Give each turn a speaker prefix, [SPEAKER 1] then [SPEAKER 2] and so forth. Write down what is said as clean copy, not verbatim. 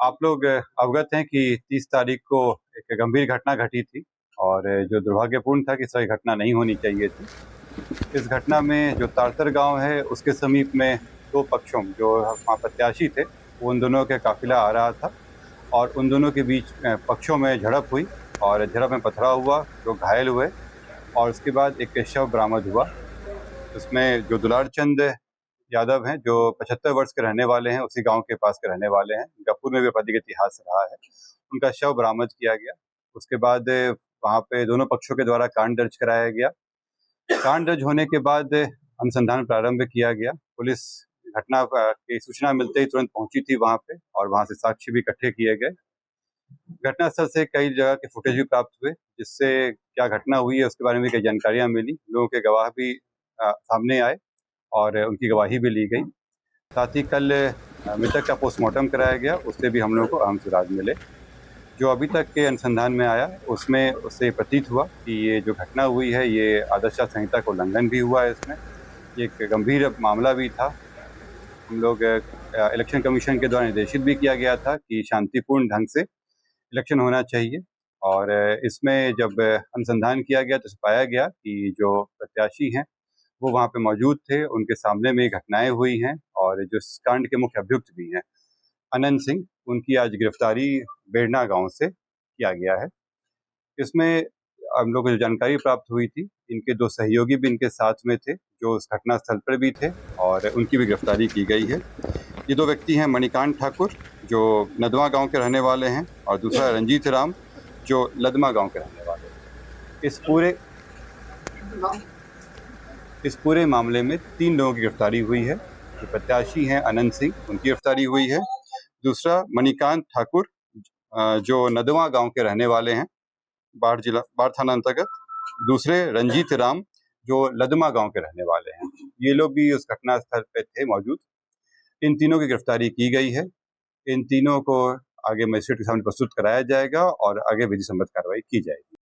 [SPEAKER 1] आप लोग अवगत हैं कि 30 तारीख को एक गंभीर घटना घटी थी और जो दुर्भाग्यपूर्ण था कि सही घटना नहीं होनी चाहिए थी। इस घटना में जो तारतर गांव है उसके समीप में दो पक्षों जो वहाँ प्रत्याशी थे, वो उन दोनों के काफिला आ रहा था और उन दोनों के बीच पक्षों में झड़प हुई और झड़प में पथराव हुआ, लोग घायल हुए और उसके बाद एक शव बरामद हुआ। उसमें जो दुलार चंद यादव हैं, जो 75 वर्ष के रहने वाले हैं, उसी गांव के पास के रहने वाले हैं, गफूर में भी आपराधिक इतिहास रहा है। उनका शव बरामद किया गया। उसके बाद वहाँ पे दोनों पक्षों के द्वारा कांड दर्ज कराया गया। कांड दर्ज होने के बाद अनुसंधान प्रारंभ किया गया। पुलिस घटना की सूचना मिलते ही तुरंत पहुंची थी वहाँ पे और वहाँ से साक्ष्य भी इकट्ठे किए गए। घटनास्थल से कई जगह के फुटेज भी प्राप्त हुए, जिससे क्या घटना हुई है उसके बारे में कई जानकारियां मिली। लोगों के गवाह भी सामने आए और उनकी गवाही भी ली गई। साथ ही कल मृतक का पोस्टमार्टम कराया गया, उससे भी हम लोगों को अहम सुराग मिले। जो अभी तक के अनुसंधान में आया उसमें उससे प्रतीत हुआ कि ये जो घटना हुई है ये आदर्श आचार संहिता का उल्लंघन भी हुआ है। इसमें ये एक गंभीर मामला भी था। हम लोग इलेक्शन कमीशन के द्वारा निर्देशित भी किया गया था कि शांतिपूर्ण ढंग से इलेक्शन होना चाहिए और इसमें जब अनुसंधान किया गया तो पाया गया कि जो प्रत्याशी हैं वो वहाँ पे मौजूद थे, उनके सामने में घटनाएं हुई हैं और जो इस कांड के मुख्य अभियुक्त भी हैं अनंत सिंह, उनकी आज गिरफ्तारी बेड़ना गांव से किया गया है। इसमें हम लोग को जो जानकारी प्राप्त हुई थी, इनके दो सहयोगी भी इनके साथ में थे जो उस घटना स्थल पर भी थे और उनकी भी गिरफ्तारी की गई है। ये दो व्यक्ति हैं मणिकांत ठाकुर जो नदवा गांव के रहने वाले हैं और दूसरा रंजीत राम जो लदमा गांव के रहने वाले हैं। इस पूरे मामले में 3 लोगों की गिरफ्तारी हुई है। जो प्रत्याशी हैं अनंत सिंह, उनकी गिरफ्तारी हुई है। दूसरा मणिकांत ठाकुर जो नदवा गांव के रहने वाले हैं, बाढ़ थाना अंतर्गत। दूसरे रंजीत राम जो लदमा गांव के रहने वाले हैं। ये लोग भी उस घटना स्थल पे थे मौजूद। इन तीनों की गिरफ्तारी की गई है। इन तीनों को आगे मजिस्ट्रेट के सामने प्रस्तुत कराया जाएगा और आगे विधि सम्मत कार्रवाई की जाएगी।